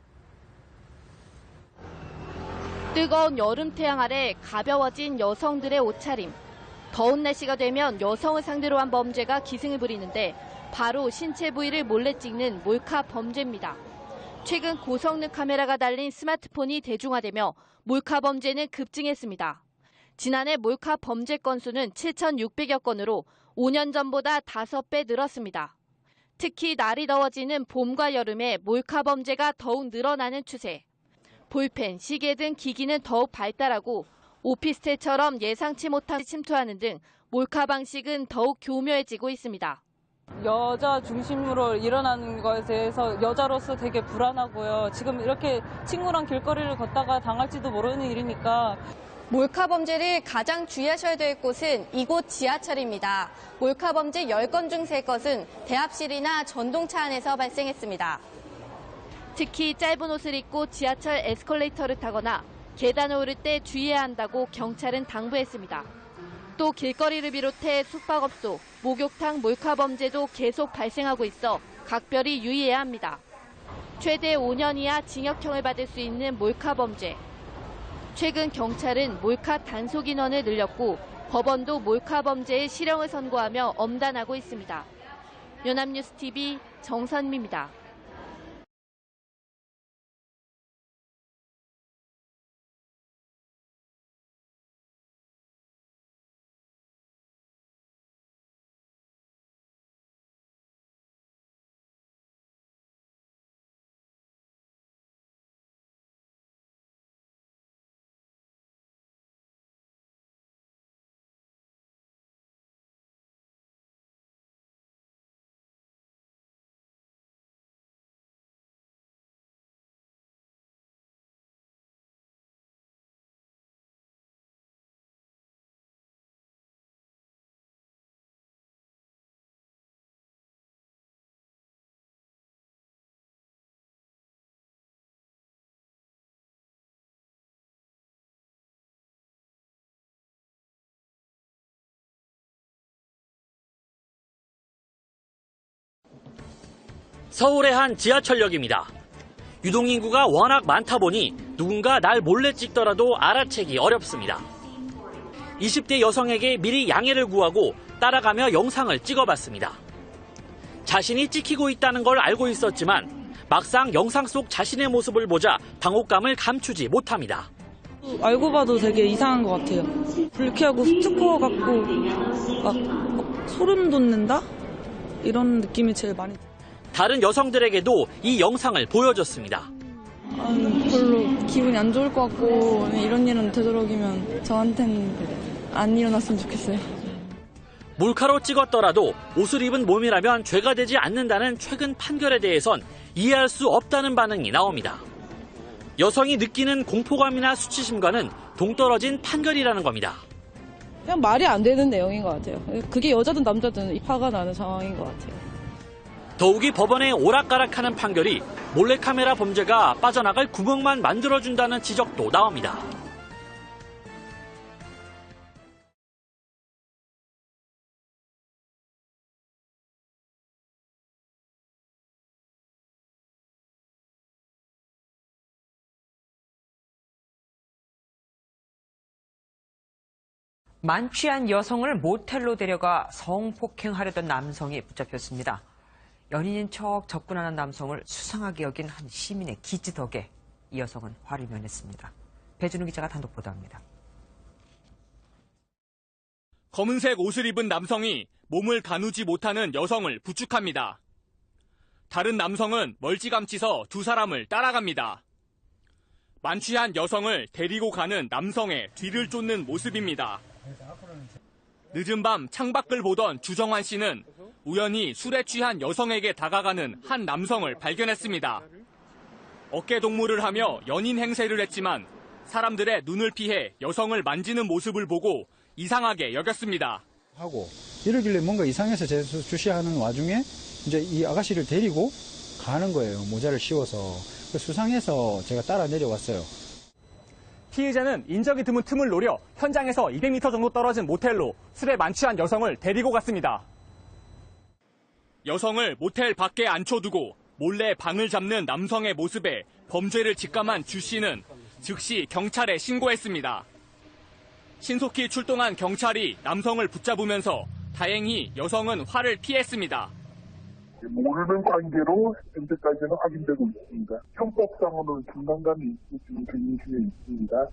뜨거운 여름 태양 아래 가벼워진 여성들의 옷차림. 더운 날씨가 되면 여성을 상대로 한 범죄가 기승을 부리는데 바로 신체 부위를 몰래 찍는 몰카 범죄입니다. 최근 고성능 카메라가 달린 스마트폰이 대중화되며 몰카 범죄는 급증했습니다. 지난해 몰카 범죄 건수는 7,600여 건으로 5년 전보다 5배 늘었습니다. 특히 날이 더워지는 봄과 여름에 몰카 범죄가 더욱 늘어나는 추세. 볼펜, 시계 등 기기는 더욱 발달하고 오피스텔처럼 예상치 못한 침투하는 등 몰카 방식은 더욱 교묘해지고 있습니다. 여자 중심으로 일어나는 것에 대해서 여자로서 되게 불안하고요. 지금 이렇게 친구랑 길거리를 걷다가 당할지도 모르는 일이니까. 몰카 범죄를 가장 주의하셔야 될 곳은 이곳 지하철입니다. 몰카 범죄 10건 중 3건은 대합실이나 전동차 안에서 발생했습니다. 특히 짧은 옷을 입고 지하철 에스컬레이터를 타거나 계단을 오를 때 주의해야 한다고 경찰은 당부했습니다. 또 길거리를 비롯해 숙박업소, 목욕탕 몰카 범죄도 계속 발생하고 있어 각별히 유의해야 합니다. 최대 5년 이하 징역형을 받을 수 있는 몰카 범죄. 최근 경찰은 몰카 단속 인원을 늘렸고 법원도 몰카 범죄의 실형을 선고하며 엄단하고 있습니다. 연합뉴스TV 정선미입니다. 서울의 한 지하철역입니다. 유동인구가 워낙 많다 보니 누군가 날 몰래 찍더라도 알아채기 어렵습니다. 20대 여성에게 미리 양해를 구하고 따라가며 영상을 찍어봤습니다. 자신이 찍히고 있다는 걸 알고 있었지만 막상 영상 속 자신의 모습을 보자 당혹감을 감추지 못합니다. 알고 봐도 되게 이상한 것 같아요. 불쾌하고 스토커 같고 막 소름 돋는다? 이런 느낌이 제일 많이 들어요. 다른 여성들에게도 이 영상을 보여줬습니다. 별로 기분이 안 좋을 것 같고 이런 일은 되도록이면 저한테는 안 일어났으면 좋겠어요. 몰카로 찍었더라도 옷을 입은 몸이라면 죄가 되지 않는다는 최근 판결에 대해선 이해할 수 없다는 반응이 나옵니다. 여성이 느끼는 공포감이나 수치심과는 동떨어진 판결이라는 겁니다. 그냥 말이 안 되는 내용인 것 같아요. 그게 여자든 남자든 화가 나는 상황인 것 같아요. 더욱이 법원의 오락가락하는 판결이 몰래카메라 범죄가 빠져나갈 구멍만 만들어준다는 지적도 나옵니다. 만취한 여성을 모텔로 데려가 성폭행하려던 남성이 붙잡혔습니다. 연인인 척 접근하는 남성을 수상하게 여긴 한 시민의 기지 덕에 이 여성은 화를 면했습니다. 배준우 기자가 단독 보도합니다. 검은색 옷을 입은 남성이 몸을 가누지 못하는 여성을 부축합니다. 다른 남성은 멀찌감치서 두 사람을 따라갑니다. 만취한 여성을 데리고 가는 남성의 뒤를 쫓는 모습입니다. 늦은 밤 창밖을 보던 주정환 씨는 우연히 술에 취한 여성에게 다가가는 한 남성을 발견했습니다. 어깨 동무를 하며 연인 행세를 했지만 사람들의 눈을 피해 여성을 만지는 모습을 보고 이상하게 여겼습니다. 하고 이러길래 뭔가 이상해서 제 주시하는 와중에 이제 이 아가씨를 데리고 가는 거예요. 모자를 씌워서. 수상해서 제가 따라 내려왔어요. 피의자는 인적이 드문 틈을 노려 현장에서 200m 정도 떨어진 모텔로 술에 만취한 여성을 데리고 갔습니다. 여성을 모텔 밖에 앉혀두고 몰래 방을 잡는 남성의 모습에 범죄를 직감한 주 씨는 즉시 경찰에 신고했습니다. 신속히 출동한 경찰이 남성을 붙잡으면서 다행히 여성은 화를 피했습니다. 모르는 관계로 현재까지는 확인되고 있습니다. 형법상으로는 중간감이 지금 진행 중에 있습니다.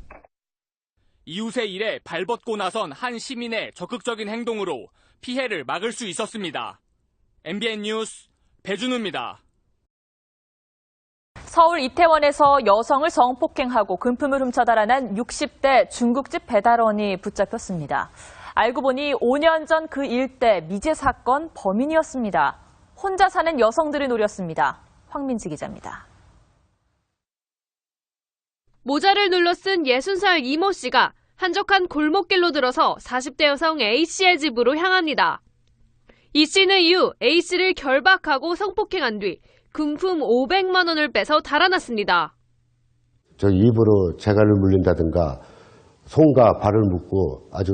이웃의 일에 발벗고 나선 한 시민의 적극적인 행동으로 피해를 막을 수 있었습니다. MBN 뉴스 배준우입니다. 서울 이태원에서 여성을 성폭행하고 금품을 훔쳐 달아난 60대 중국집 배달원이 붙잡혔습니다. 알고 보니 5년 전 그 일대 미제 사건 범인이었습니다. 혼자 사는 여성들을 노렸습니다. 황민지 기자입니다. 모자를 눌러 쓴 60살 이모 씨가 한적한 골목길로 들어서 40대 여성 A씨의 집으로 향합니다. E씨는 이후 A씨를 결박하고 성폭행한 뒤 금품 500만 원을 빼서 달아났습니다. 저 입으로 재갈을 물린다든가 손과 발을 묶고 아주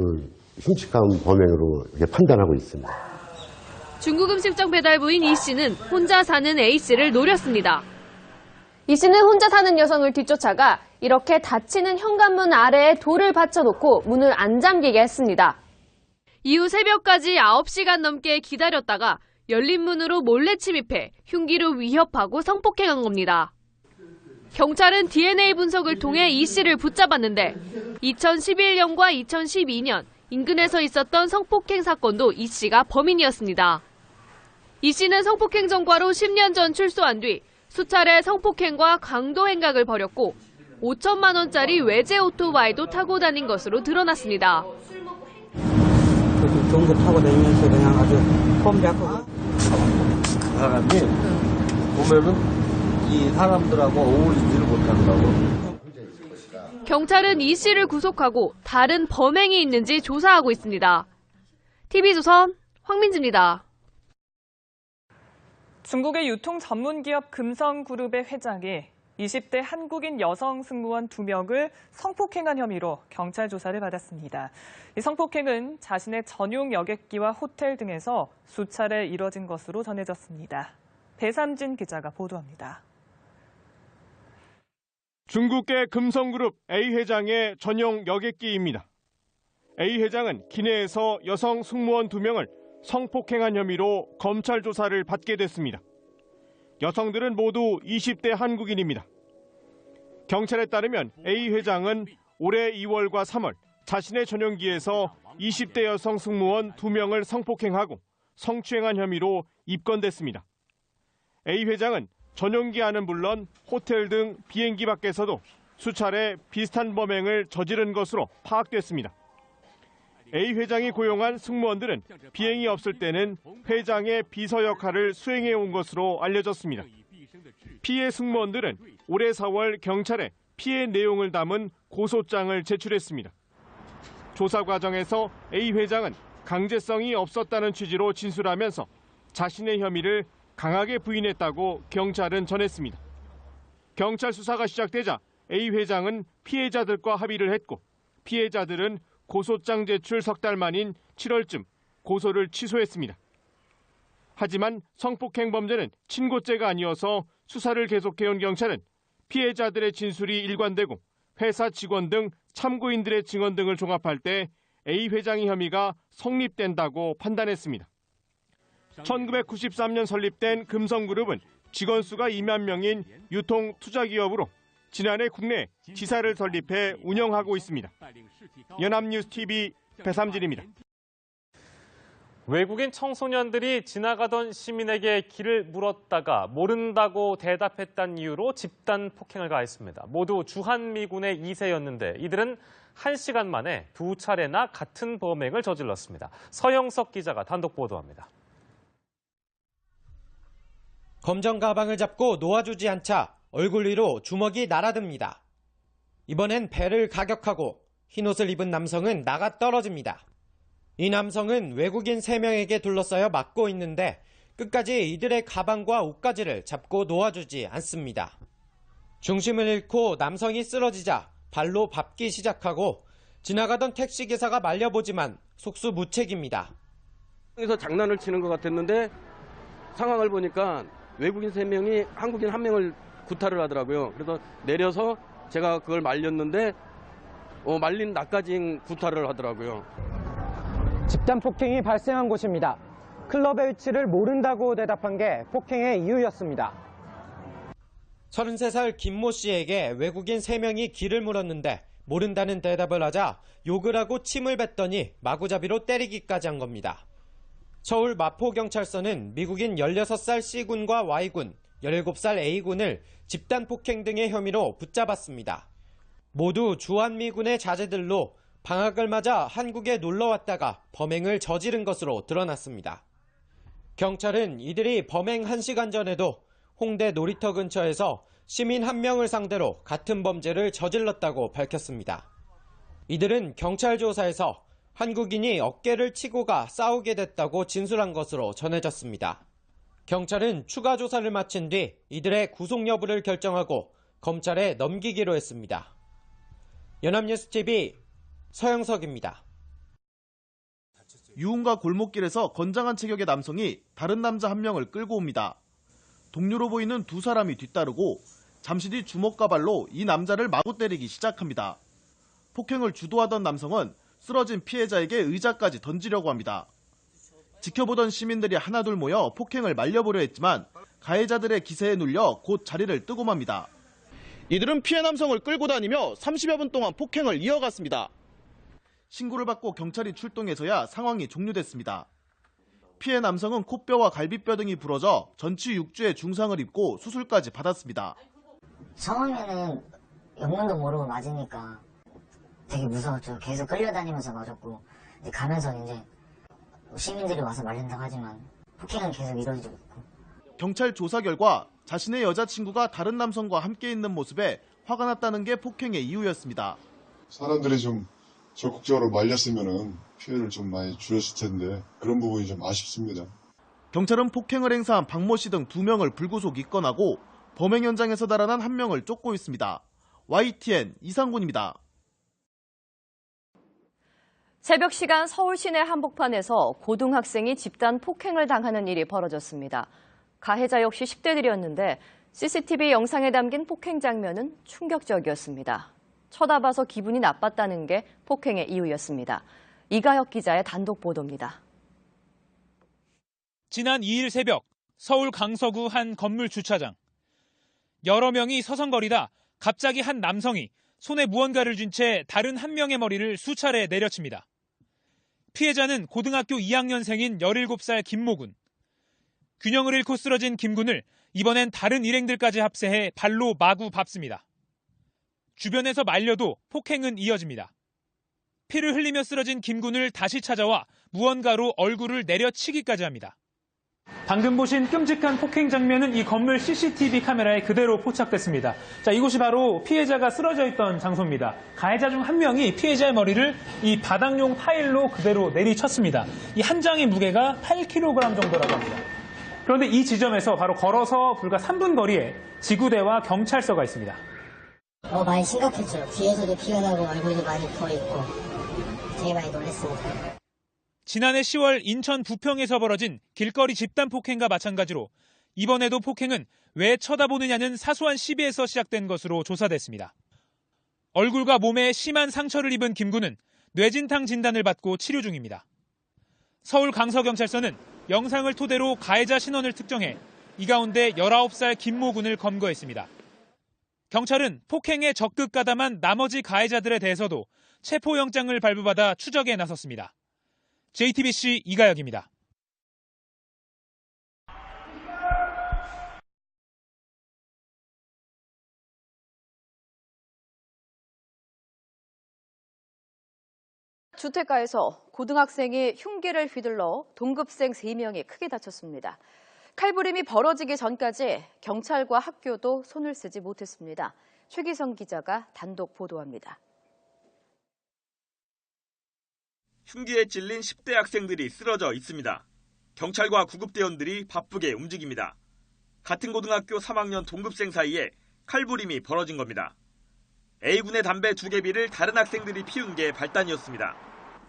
흉측한 범행으로 판단하고 있습니다. 중국 음식점 배달부인 E씨는 혼자 사는 A씨를 노렸습니다. E씨는 혼자 사는 여성을 뒤쫓아가 이렇게 닫히는 현관문 아래에 돌을 받쳐놓고 문을 안 잠기게 했습니다. 이후 새벽까지 9시간 넘게 기다렸다가 열린 문으로 몰래 침입해 흉기로 위협하고 성폭행한 겁니다. 경찰은 DNA 분석을 통해 E씨를 붙잡았는데 2011년과 2012년 인근에서 있었던 성폭행 사건도 E씨가 범인이었습니다. E씨는 성폭행 전과로 10년 전 출소한 뒤 수차례 성폭행과 강도 행각을 벌였고 5천만 원짜리 외제 오토바이도 타고 다닌 것으로 드러났습니다. 좋은 거 타고 다니면서 그냥 아주 폼 잡고. 그 사람이 보면은 이 사람들하고 어울리지를 못한다고. 경찰은 E씨를 구속하고 다른 범행이 있는지 조사하고 있습니다. TV조선 황민지입니다. 중국의 유통 전문 기업 금성그룹의 회장이 20대 한국인 여성 승무원 2명을 성폭행한 혐의로 경찰 조사를 받았습니다. 이 성폭행은 자신의 전용 여객기와 호텔 등에서 수차례 이뤄진 것으로 전해졌습니다. 배삼진 기자가 보도합니다. 중국계 금성그룹 A 회장의 전용 여객기입니다. A 회장은 기내에서 여성 승무원 2명을 성폭행한 혐의로 검찰 조사를 받게 됐습니다. 여성들은 모두 20대 한국인입니다. 경찰에 따르면 A 회장은 올해 2월과 3월 자신의 전용기에서 20대 여성 승무원 2명을 성폭행하고 성추행한 혐의로 입건됐습니다. A 회장은 전용기 안은 물론 호텔 등 비행기 밖에서도 수차례 비슷한 범행을 저지른 것으로 파악됐습니다. A 회장이 고용한 승무원들은 비행이 없을 때는 회장의 비서 역할을 수행해 온 것으로 알려졌습니다. 피해 승무원들은 올해 4월 경찰에 피해 내용을 담은 고소장을 제출했습니다. 조사 과정에서 A 회장은 강제성이 없었다는 취지로 진술하면서 자신의 혐의를 강하게 부인했다고 경찰은 전했습니다. 경찰 수사가 시작되자 A 회장은 피해자들과 합의를 했고 피해자들은 고소장 제출 석 달 만인 7월쯤 고소를 취소했습니다. 하지만 성폭행 범죄는 친고죄가 아니어서 수사를 계속해온 경찰은 피해자들의 진술이 일관되고 회사 직원 등 참고인들의 증언 등을 종합할 때 A 회장의 혐의가 성립된다고 판단했습니다. 1993년 설립된 금성그룹은 직원 수가 2만 명인 유통 투자기업으로 지난해 국내 지사를 설립해 운영하고 있습니다. 연합뉴스TV 배삼진입니다. 외국인 청소년들이 지나가던 시민에게 길을 물었다가 모른다고 대답했다는 이유로 집단 폭행을 가했습니다. 모두 주한미군의 2세였는데 이들은 1시간 만에 2차례나 같은 범행을 저질렀습니다. 서영석 기자가 단독 보도합니다. 검정 가방을 잡고 놓아주지 않자 얼굴 위로 주먹이 날아듭니다. 이번엔 배를 가격하고 흰옷을 입은 남성은 나가 떨어집니다. 이 남성은 외국인 3명에게 둘러싸여 막고 있는데 끝까지 이들의 가방과 옷가지를 잡고 놓아주지 않습니다. 중심을 잃고 남성이 쓰러지자 발로 밟기 시작하고 지나가던 택시기사가 말려보지만 속수무책입니다. 여기서 장난을 치는 것 같았는데 상황을 보니까 외국인 3명이 한국인 1명을 구타를 하더라고요. 그래서 내려서 제가 그걸 말렸는데 말린 나까지 구타를 하더라고요. 집단 폭행이 발생한 곳입니다. 클럽의 위치를 모른다고 대답한 게 폭행의 이유였습니다. 33살 김모 씨에게 외국인 3명이 길을 물었는데 모른다는 대답을 하자 욕을 하고 침을 뱉더니 마구잡이로 때리기까지 한 겁니다. 서울 마포경찰서는 미국인 16살 C군과 Y군, 17살 A군을 집단 폭행 등의 혐의로 붙잡았습니다. 모두 주한미군의 자제들로 방학을 맞아 한국에 놀러왔다가 범행을 저지른 것으로 드러났습니다. 경찰은 이들이 범행 1시간 전에도 홍대 놀이터 근처에서 시민 1명을 상대로 같은 범죄를 저질렀다고 밝혔습니다. 이들은 경찰 조사에서 한국인이 어깨를 치고 가 싸우게 됐다고 진술한 것으로 전해졌습니다. 경찰은 추가 조사를 마친 뒤 이들의 구속 여부를 결정하고 검찰에 넘기기로 했습니다. 연합뉴스TV 서영석입니다. 유흥가 골목길에서 건장한 체격의 남성이 다른 남자 한 명을 끌고 옵니다. 동료로 보이는 두 사람이 뒤따르고 잠시 뒤 주먹과 발로 이 남자를 마구 때리기 시작합니다. 폭행을 주도하던 남성은 쓰러진 피해자에게 의자까지 던지려고 합니다. 지켜보던 시민들이 하나둘 모여 폭행을 말려보려 했지만 가해자들의 기세에 눌려 곧 자리를 뜨고 맙니다. 이들은 피해 남성을 끌고 다니며 30여 분 동안 폭행을 이어갔습니다. 신고를 받고 경찰이 출동해서야 상황이 종료됐습니다. 피해 남성은 코뼈와 갈비뼈 등이 부러져 전치 6주의 중상을 입고 수술까지 받았습니다. 처음에는 영문도 모르고 맞으니까 되게 무서웠죠. 계속 끌려다니면서 맞았고 가면서 이제 시민들이 와서 말린다고 하지만 폭행은 계속 이루어지고 있고. 경찰 조사 결과 자신의 여자친구가 다른 남성과 함께 있는 모습에 화가 났다는 게 폭행의 이유였습니다. 사람들이 좀 적극적으로 말렸으면 피해를 좀 많이 줄였을 텐데 그런 부분이 좀 아쉽습니다. 경찰은 폭행을 행사한 박모 씨 등 2명을 불구속 입건하고 범행 현장에서 달아난 1명을 쫓고 있습니다. YTN 이상군입니다. 새벽 시간 서울 시내 한복판에서 고등학생이 집단 폭행을 당하는 일이 벌어졌습니다. 가해자 역시 10대들이었는데 CCTV 영상에 담긴 폭행 장면은 충격적이었습니다. 쳐다봐서 기분이 나빴다는 게 폭행의 이유였습니다. 이가혁 기자의 단독 보도입니다. 지난 2일 새벽 서울 강서구 한 건물 주차장. 여러 명이 서성거리다 갑자기 한 남성이 손에 무언가를 쥔 채 다른 한 명의 머리를 수차례 내려칩니다. 피해자는 고등학교 2학년생인 17살 김모군. 균형을 잃고 쓰러진 김군을 이번엔 다른 일행들까지 합세해 발로 마구 밟습니다. 주변에서 말려도 폭행은 이어집니다. 피를 흘리며 쓰러진 김군을 다시 찾아와 무언가로 얼굴을 내려치기까지 합니다. 방금 보신 끔찍한 폭행 장면은 이 건물 CCTV 카메라에 그대로 포착됐습니다. 자, 이곳이 바로 피해자가 쓰러져 있던 장소입니다. 가해자 중 한 명이 피해자의 머리를 이 바닥용 타일로 그대로 내리쳤습니다. 이 한 장의 무게가 8kg 정도라고 합니다. 그런데 이 지점에서 바로 걸어서 불과 3분 거리에 지구대와 경찰서가 있습니다. 많이 심각했죠. 뒤에서도 피가 나고 얼굴이 많이 부어있고 되게 많이 놀랐습니다. 지난해 10월 인천 부평에서 벌어진 길거리 집단 폭행과 마찬가지로 이번에도 폭행은 왜 쳐다보느냐는 사소한 시비에서 시작된 것으로 조사됐습니다. 얼굴과 몸에 심한 상처를 입은 김군은 뇌진탕 진단을 받고 치료 중입니다. 서울 강서경찰서는 영상을 토대로 가해자 신원을 특정해 이 가운데 19살 김모군을 검거했습니다. 경찰은 폭행에 적극 가담한 나머지 가해자들에 대해서도 체포영장을 발부받아 추적에 나섰습니다. JTBC 이가혁입니다. 주택가에서 고등학생이 흉기를 휘둘러 동급생 3명이 크게 다쳤습니다. 칼부림이 벌어지기 전까지 경찰과 학교도 손을 쓰지 못했습니다. 최기성 기자가 단독 보도합니다. 흉기에 찔린 10대 학생들이 쓰러져 있습니다. 경찰과 구급대원들이 바쁘게 움직입니다. 같은 고등학교 3학년 동급생 사이에 칼부림이 벌어진 겁니다. A군의 담배 2개비를 다른 학생들이 피운 게 발단이었습니다.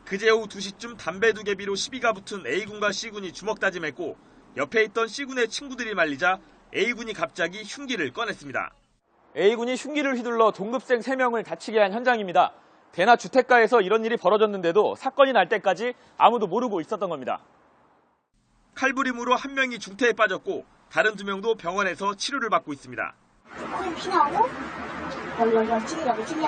그제 오후 2시쯤 담배 2개비로 시비가 붙은 A군과 C군이 주먹다짐했고 옆에 있던 C군의 친구들이 말리자 A군이 갑자기 흉기를 꺼냈습니다. A군이 흉기를 휘둘러 동급생 3명을 다치게 한 현장입니다. 대나 주택가에서 이런 일이 벌어졌는데도 사건이 날 때까지 아무도 모르고 있었던 겁니다. 칼부림으로 한 명이 중태에 빠졌고 다른 2명도 병원에서 치료를 받고 있습니다. 코에 피 나고 여기 찔려가지고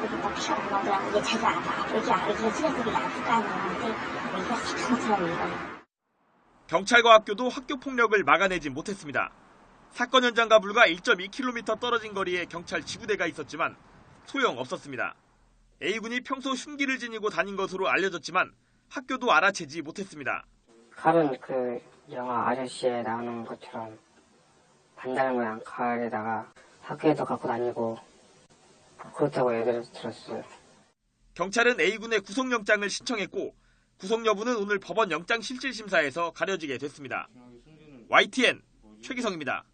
여기가 피가 안 나더라고. 이게 자기가 여기가 찔려서 이게 아플 거 아니야. 근데 여기가 싹하더라고요. 경찰과 학교도 학교 폭력을 막아내지 못했습니다. 사건 현장과 불과 1.2km 떨어진 거리에 경찰 지구대가 있었지만 소용없었습니다. A군이 평소 흉기를 지니고 다닌 것으로 알려졌지만 학교도 알아채지 못했습니다. 칼은 그 영화 아저씨에 나오는 것처럼 반달 모양 칼에다가 학교에도 갖고 다니고 그렇다고 애들은 들었어요. 경찰은 A군의 구속영장을 신청했고 구속 여부는 오늘 법원 영장실질심사에서 가려지게 됐습니다. YTN 최기성입니다.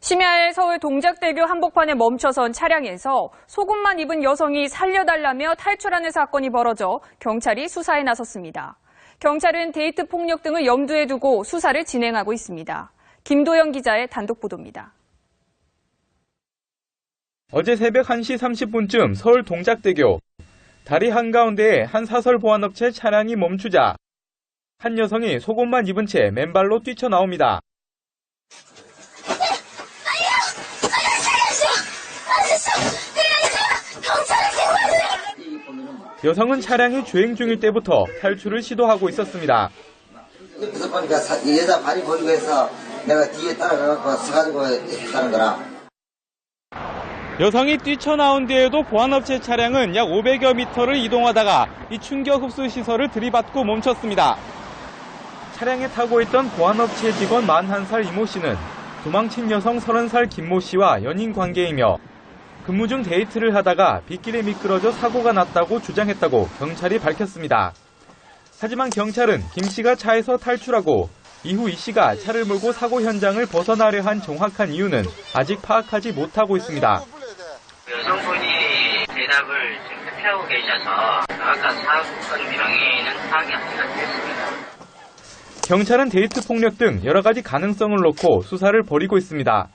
심야에 서울 동작대교 한복판에 멈춰선 차량에서 속옷만 입은 여성이 살려달라며 탈출하는 사건이 벌어져 경찰이 수사에 나섰습니다. 경찰은 데이트 폭력 등을 염두에 두고 수사를 진행하고 있습니다. 김도영 기자의 단독 보도입니다. 어제 새벽 1시 30분쯤 서울 동작대교 다리 한가운데에 한 사설 보안업체 차량이 멈추자 한 여성이 속옷만 입은 채 맨발로 뛰쳐나옵니다. 여성은 차량이 주행 중일 때부터 탈출을 시도하고 있었습니다. 그래서 보니까 여자 발이 보이고 해서 내가 뒤에 따라가서 서가지고 했다는 거라. 여성이 뛰쳐나온 뒤에도 보안업체 차량은 약 500여 미터를 이동하다가 이 충격 흡수 시설을 들이받고 멈췄습니다. 차량에 타고 있던 보안업체 직원 41살 이모 씨는 도망친 여성 30살 김모 씨와 연인 관계이며 근무 중 데이트를 하다가 빗길에 미끄러져 사고가 났다고 주장했다고 경찰이 밝혔습니다. 하지만 경찰은 김 씨가 차에서 탈출하고 이후 이 씨가 차를 몰고 사고 현장을 벗어나려 한 정확한 이유는 아직 파악하지 못하고 있습니다. 여성분이 대답을 지금 회피하고 계셔서 정확한 사고 명의는 파악이 안 됐습니다. 경찰은 데이트 폭력 등 여러 가지 가능성을 놓고 수사를 벌이고 있습니다.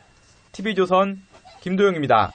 TV조선 김도영입니다.